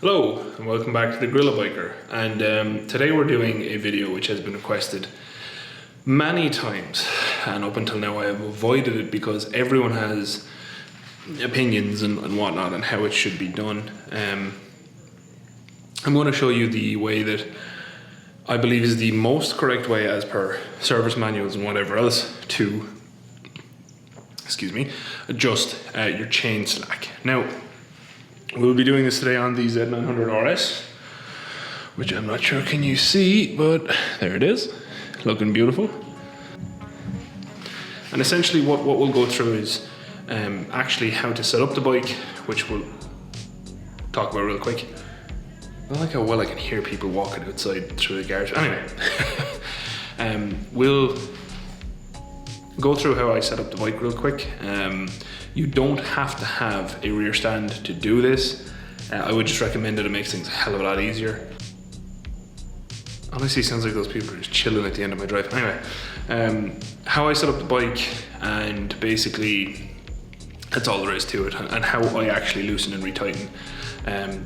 Hello and welcome back to the GorillaBiker, and today we're doing a video which has been requested many times, and up until now I have avoided it because everyone has opinions and whatnot on how it should be done. I'm going to show you the way that I believe is the most correct way as per service manuals and whatever else to adjust your chain slack. Now, we'll be doing this today on the Z900RS, which I'm not sure can you see, but there it is, looking beautiful. And essentially what we'll go through is actually how to set up the bike, which we'll talk about real quick. I like how well I can hear people walking outside through the garage. Anyway, we'll go through how I set up the bike real quick. You don't have to have a rear stand to do this. I would just recommend it. It makes things a hell of a lot easier. Honestly, it sounds like those people are just chilling at the end of my drive. Anyway, how I set up the bike, and basically that's all there is to it, and how I actually loosen and retighten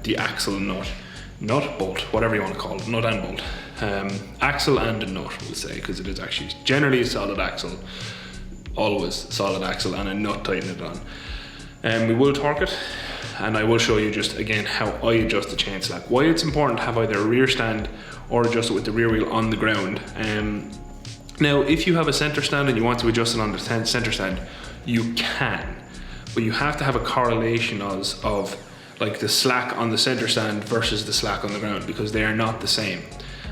the axle nut, bolt, whatever you want to call it, nut and bolt. Axle and a nut, we'll say, because it is actually generally a solid axle. Always solid axle and a nut tighten it on. We will torque it, and I will show you just again how I adjust the chain slack. Why it's important to have either a rear stand or adjust it with the rear wheel on the ground. Now, if you have a center stand and you want to adjust it on the center stand, you can, but you have to have a correlation of like the slack on the center stand versus the slack on the ground, because they are not the same.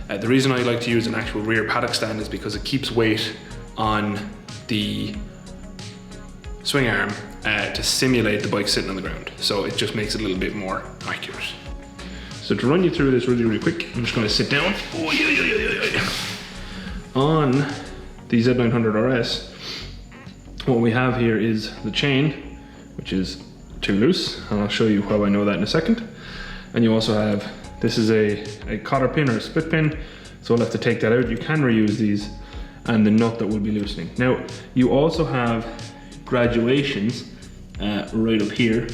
The reason I like to use an actual rear paddock stand is because it keeps weight on the swing arm to simulate the bike sitting on the ground, so it just makes it a little bit more accurate. So to run you through this really quick, I'm just going to sit down. On the Z900RS, what we have here is the chain, which is too loose, and I'll show you how I know that in a second. And you also have, this is a cotter pin or a split pin, so I'll have to take that out. You can reuse these, and the nut that will be loosening. Now, you also have graduations right up here,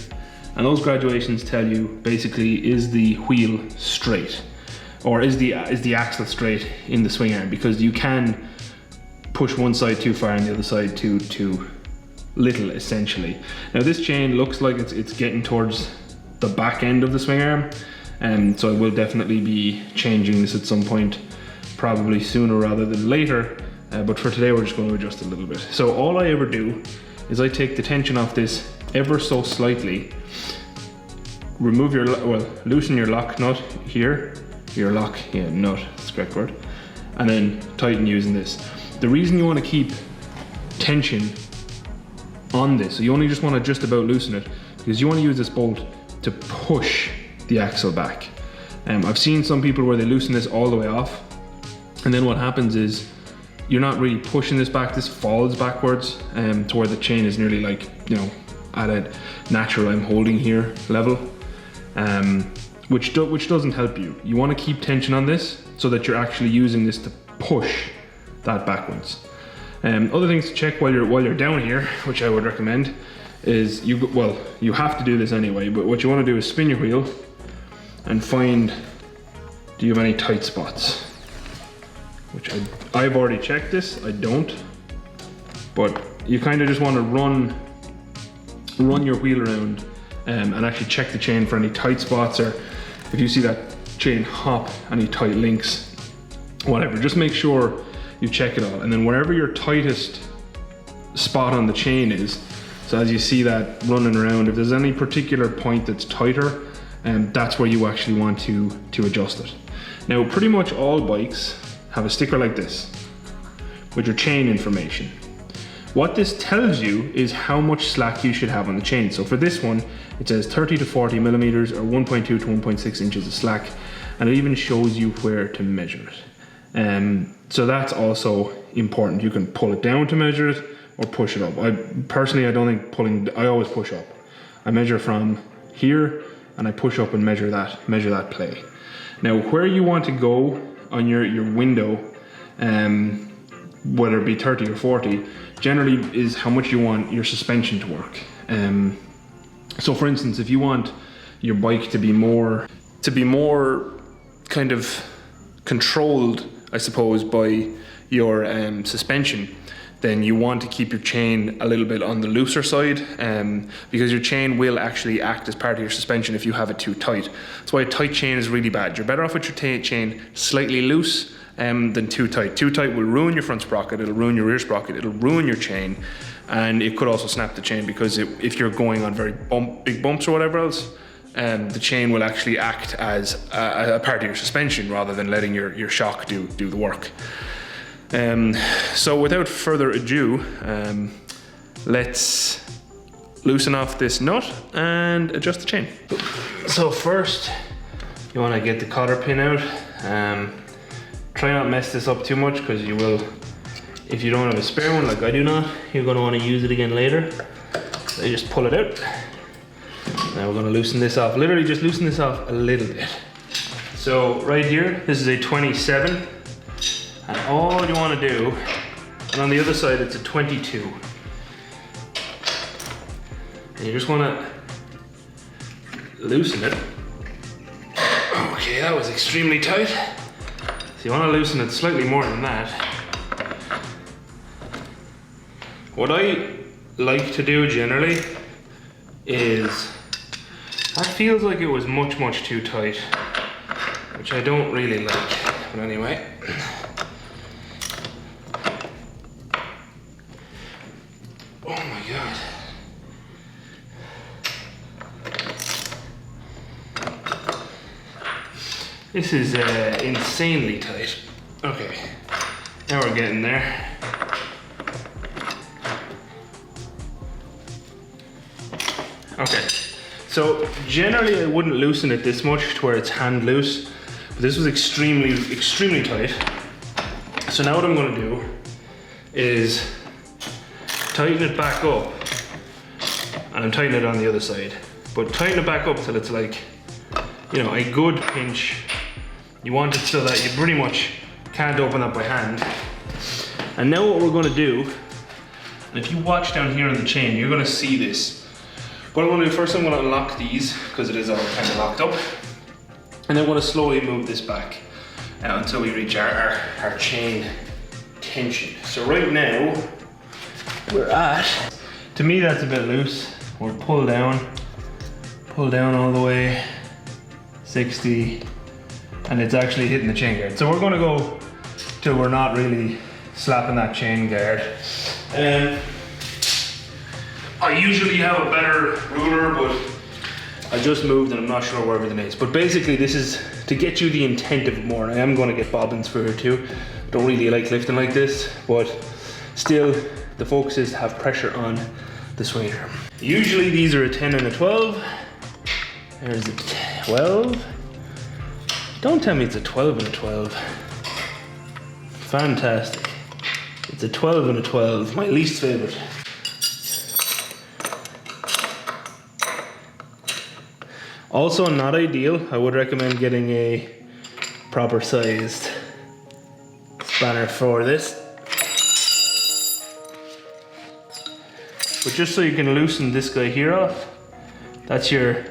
and those graduations tell you basically, is the wheel straight, or is the axle straight in the swing arm, because you can push one side too far and the other side too little, essentially. Now, this chain looks like it's getting towards the back end of the swing arm, and so I will definitely be changing this at some point, probably sooner rather than later. But for today, we're just going to adjust it a little bit. So all I ever do is I take the tension off this ever so slightly, remove your, loosen your lock nut here, nut, that's the correct word, and then tighten using this. The reason you want to keep tension on this, so you only just want to just about loosen it, because you want to use this bolt to push the axle back. I've seen some people where they loosen this all the way off, and then what happens is you're not really pushing this back, this falls backwards to where the chain is nearly like, you know, at a natural I'm holding here level, which doesn't help you. You want to keep tension on this so that you're actually using this to push that backwards. Other things to check while you're down here, which I would recommend, is you have to do this anyway, but what you want to do is spin your wheel and find, do you have any tight spots? Which I've already checked this, I don't, but you kind of just want to run your wheel around and actually check the chain for any tight spots, or if you see that chain hop, any tight links, whatever, just make sure you check it all. And then wherever your tightest spot on the chain is, so as you see that running around, if there's any particular point that's tighter, that's where you actually want to adjust it. Now, pretty much all bikes have a sticker like this with your chain information. What this tells you is how much slack you should have on the chain. So for this one, it says 30 to 40 millimeters or 1.2 to 1.6 inches of slack, and it even shows you where to measure it. So that's also important. You can pull it down to measure it or push it up. I always push up. I measure from here and I push up and measure that play. Now, where you want to go on your window, whether it be 30 or 40, generally is how much you want your suspension to work. So for instance, if you want your bike to be more to be more kind of controlled, I suppose, by your suspension, then you want to keep your chain a little bit on the looser side, because your chain will actually act as part of your suspension if you have it too tight. That's why a tight chain is really bad. You're better off with your chain slightly loose than too tight. Too tight will ruin your front sprocket, it'll ruin your rear sprocket, it'll ruin your chain, and it could also snap the chain, because if you're going on very big bumps or whatever else, the chain will actually act as a part of your suspension rather than letting your shock do the work. So without further ado, let's loosen off this nut and adjust the chain. So first, you want to get the cotter pin out. Try not mess this up too much, because you will, if you don't have a spare one like I do not, you're going to want to use it again later. So you just pull it out. Now we're going to loosen this off. Literally just loosen this off a little bit. So right here, this is a 27. And all you want to do, and on the other side it's a 22. And you just want to loosen it. Okay, that was extremely tight. So you want to loosen it slightly more than that. What I like to do generally is, that feels like it was much too tight, which I don't really like, but anyway. Oh my God. This is insanely tight. Okay, now we're getting there. Okay, so generally I wouldn't loosen it this much to where it's hand loose, but this was extremely tight. So now what I'm going to do is tighten it back up, and I'm tightening it on the other side, but tighten it back up till it's like, you know, a good pinch. You want it so that you pretty much can't open that by hand. And now what we're going to do, and if you watch down here on the chain, you're going to see this. What I'm going to do first, I'm going to unlock these, because it is all kind of locked up, and then I'm going to slowly move this back until we reach our chain tension. So right now we're at, to me that's a bit loose. We'll pull down all the way 60, and it's actually hitting the chain guard. So we're going to go till we're not really slapping that chain guard. I usually have a better ruler, but I just moved and I'm not sure where everything is. But basically this is to get you the intent of it more. I am going to get bobbins for her too. Don't really like lifting like this, but still the focus is to have pressure on the swing arm. Usually these are a 10 and a 12. There's a 12. Don't tell me it's a 12 and a 12. Fantastic. It's a 12 and a 12, my least favorite. Also not ideal. I would recommend getting a proper sized spanner for this. But just so you can loosen this guy here off, that's your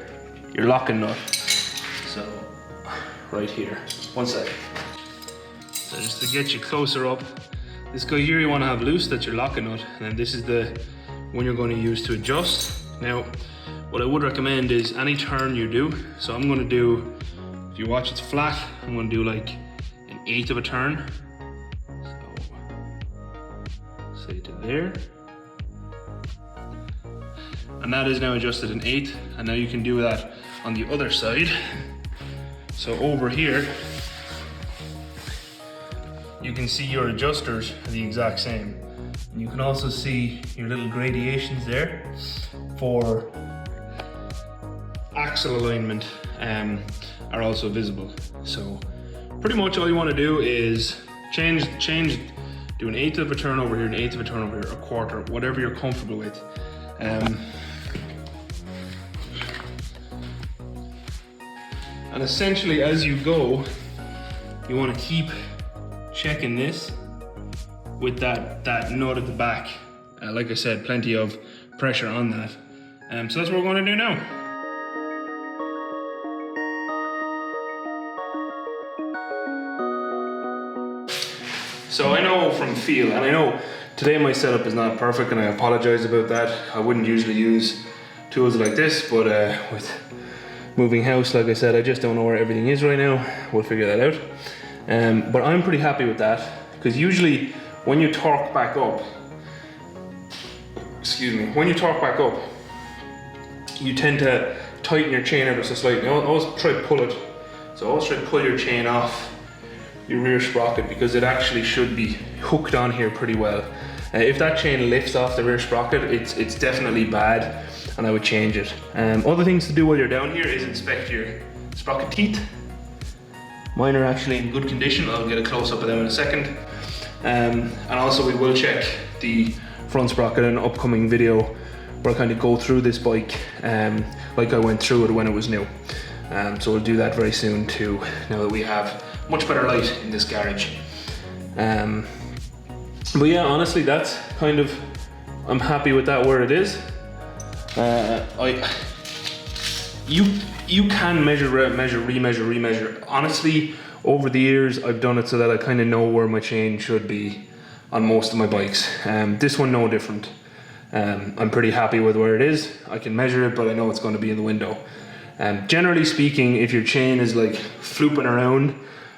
locking nut. So right here, 1 second. So just to get you closer up, this guy here you want to have loose, that's your locking nut, and then this is the one you're going to use to adjust. Now what I would recommend is any turn you do, so I'm going to do, if you watch it's flat, I'm going to do like an 1/8 of a turn. So say to there. And that is now adjusted an 1/8, and now you can do that on the other side. So over here, you can see your adjusters are the exact same. And you can also see your little gradations there for axle alignment are also visible. So pretty much all you want to do is change, do an 1/8 of a turn over here, an 1/8 of a turn over here, a quarter, whatever you're comfortable with. And essentially as you go, you want to keep checking this with that nut at the back. Like I said, plenty of pressure on that. So that's what we're going to do now. So I know from feel, and I know today my setup is not perfect, and I apologize about that. I wouldn't usually use tools like this, but with moving house, like I said, I just don't know where everything is right now. We'll figure that out. But I'm pretty happy with that, because usually when you torque back up, when you torque back up, you tend to tighten your chain ever so slightly. Always try to pull it. So always try to pull your chain off your rear sprocket, because it actually should be hooked on here pretty well. If that chain lifts off the rear sprocket, it's definitely bad, and I would change it. Other things to do while you're down here is inspect your sprocket teeth. Mine are actually in good condition. I'll get a close up of them in a second. And also we will check the front sprocket in an upcoming video where I kind of go through this bike like I went through it when it was new. So we'll do that very soon too, now that we have much better light in this garage. But yeah, honestly, that's kind of, I'm happy with that where it is. You can measure, remeasure. Honestly, over the years, I've done it so that I kind of know where my chain should be on most of my bikes. This one, no different. I'm pretty happy with where it is. I can measure it, but I know it's going to be in the window. Generally speaking, if your chain is like flooping around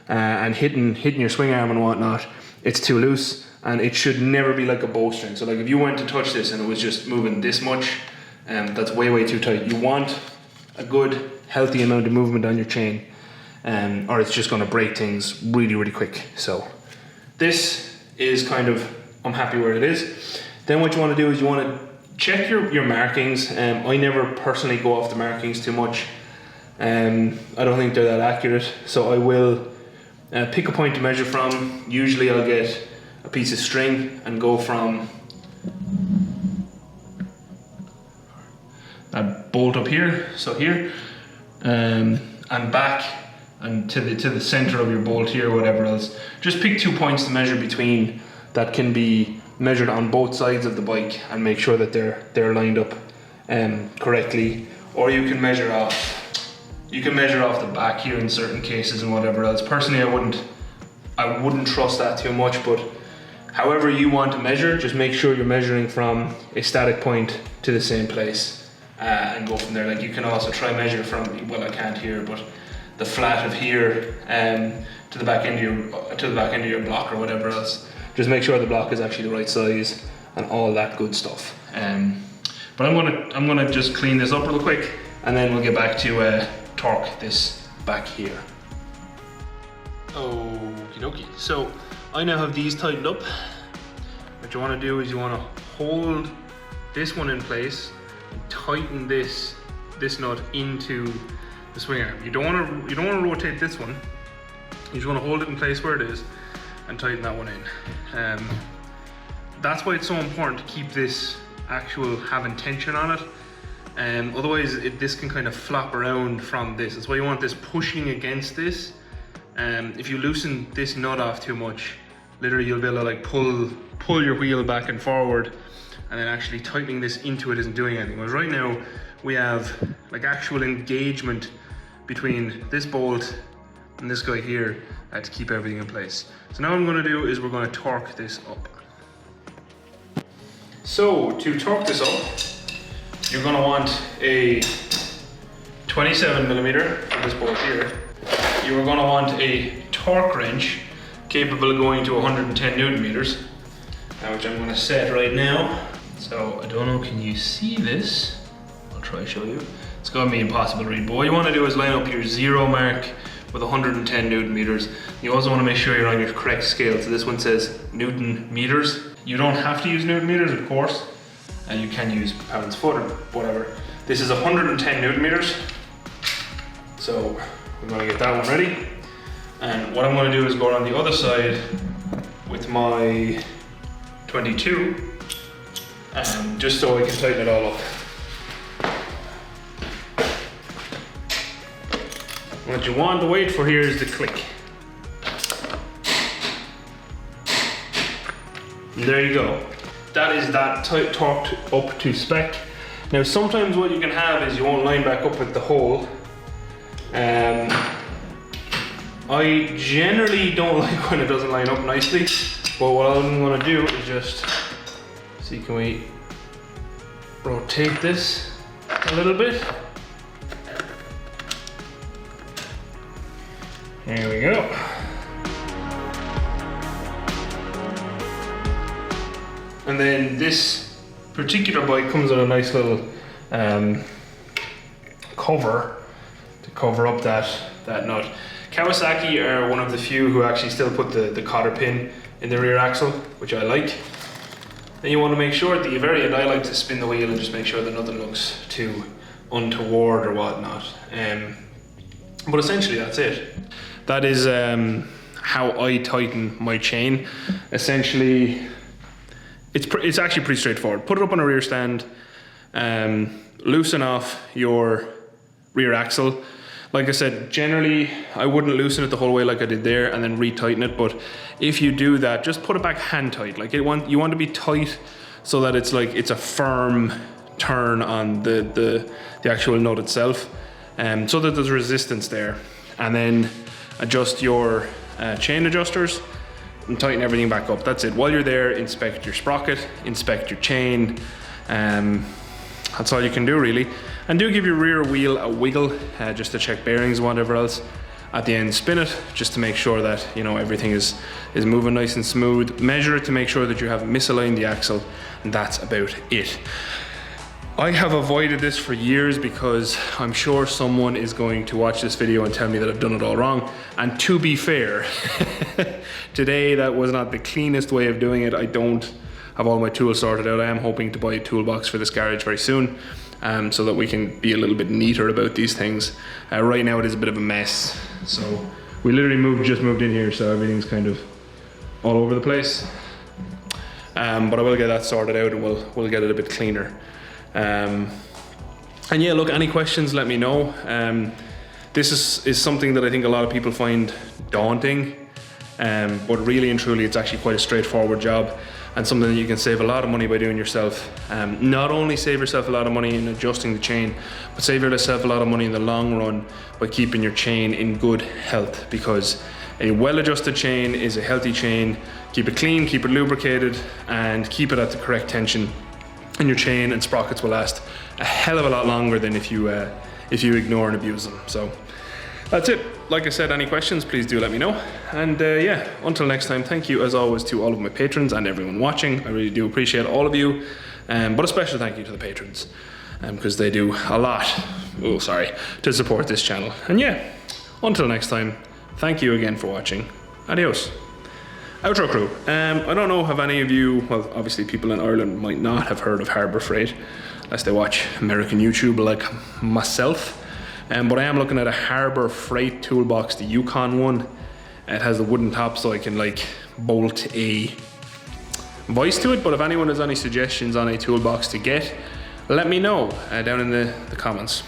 and hitting your swing arm and whatnot, it's too loose, and it should never be like a bowstring. So like if you went to touch this and it was just moving this much, that's way too tight. You want a good healthy amount of movement on your chain, or it's just going to break things really quick. So this is kind of, I'm happy where it is. Then what you want to do is you want to check your markings. I never personally go off the markings too much. I don't think they're that accurate, so I will pick a point to measure from. Usually I'll get a piece of string and go from that bolt up here, so here, and back and to the center of your bolt here, whatever else. Just pick 2 points to measure between that can be measured on both sides of the bike, and make sure that they're lined up correctly. Or you can measure off the back here in certain cases and whatever else. Personally, I wouldn't trust that too much, but however you want to measure, just make sure you're measuring from a static point to the same place, and go from there. Like you can also try measure from, well, I can't here, but the flat of here to the back end of your block or whatever else. Just make sure the block is actually the right size and all that good stuff. But I'm gonna just clean this up real quick, and then we'll get back to torque this back here. Okie dokie. So I now have these tightened up. What you want to do is you want to hold this one in place and tighten this nut into the swing arm. You don't want to rotate this one. You just want to hold it in place where it is and tighten that one in. That's why it's so important to keep this having tension on it. Otherwise this can kind of flop around from this. That's why you want this pushing against this. If you loosen this nut off too much, literally you'll be able to like pull your wheel back and forward, and then actually tightening this into it isn't doing anything. Whereas right now we have like actual engagement between this bolt and this guy here to keep everything in place. So now what I'm going to do is we're going to torque this up. So to torque this up, you're going to want a 27mm for this bolt here. You are going to want a torque wrench capable of going to 110 Newton meters, which I'm going to set right now. So I don't know, can you see this? I'll try to show you. It's going to be impossible to read, but what you want to do is line up your 0 mark with 110 Newton meters. You also want to make sure you're on your correct scale. So this one says Newton meters. You don't have to use Newton meters, of course, and you can use pounds foot or whatever. This is 110 Newton meters. So I'm going to get that one ready. And what I'm going to do is go on the other side with my 22, just so I can tighten it all up. What you want to wait for here is the click. And there you go. That is that torqued up to spec. Now sometimes what you can have is you won't line back up with the hole. I generally don't like when it doesn't line up nicely. But what I'm going to do is just see, can we rotate this a little bit? There we go. And then this particular bike comes with a nice little cover to cover up that nut. Kawasaki are one of the few who actually still put the cotter pin in the rear axle, which I like. Then you want to make sure at the very end, I like to spin the wheel and just make sure that nothing looks too untoward or whatnot. But essentially that's it. That is how I tighten my chain. Essentially, it's actually pretty straightforward. Put it up on a rear stand, loosen off your rear axle. Like I said, generally I wouldn't loosen it the whole way like I did there and then re-tighten it, but if you do that, just put it back hand tight. Like you want to be tight so that it's like it's a firm turn on the actual nut itself, so that there's resistance there. And then adjust your chain adjusters and tighten everything back up. That's it. While you're there, inspect your sprocket, inspect your chain. That's all you can do really. And do give your rear wheel a wiggle just to check bearings and whatever else. At the end, spin it just to make sure that everything is moving nice and smooth. Measure it to make sure that you have misaligned the axle, and that's about it. I have avoided this for years because I'm sure someone is going to watch this video and tell me that I've done it all wrong. And to be fair, today that was not the cleanest way of doing it. I don't have all my tools sorted out. I am hoping to buy a toolbox for this garage very soon, so that we can be a little bit neater about these things. Right now it is a bit of a mess. So we literally just moved in here, so everything's kind of all over the place. But I will get that sorted out and we'll get it a bit cleaner. And yeah, look, any questions, let me know. This is something that I think a lot of people find daunting, but really and truly it's actually quite a straightforward job, and something that you can save a lot of money by doing yourself. Not only save yourself a lot of money in adjusting the chain, but save yourself a lot of money in the long run by keeping your chain in good health, because a well-adjusted chain is a healthy chain. Keep it clean, keep it lubricated, and keep it at the correct tension, and your chain and sprockets will last a hell of a lot longer than if you ignore and abuse them. So that's it. Like I said, any questions, please do let me know. And yeah, until next time, thank you as always to all of my patrons and everyone watching. I really do appreciate all of you, but a special thank you to the patrons, because they do a lot, to support this channel. And yeah, until next time, thank you again for watching. Adios. Outro crew. I don't know, have any of you, well, obviously people in Ireland might not have heard of Harbor Freight, unless they watch American YouTube like myself. But I am looking at a Harbor Freight toolbox, the Yukon one. It has the wooden top so I can like bolt a vice to it. But if anyone has any suggestions on a toolbox to get, let me know down in the comments.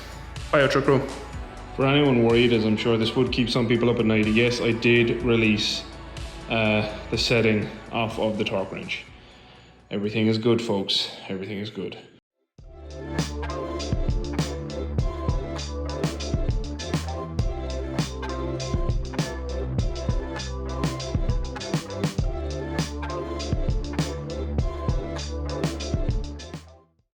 Bye, outro crew. For anyone worried, as I'm sure this would keep some people up at night, yes, I did release the setting off of the torque wrench. Everything is good, folks. Everything is good.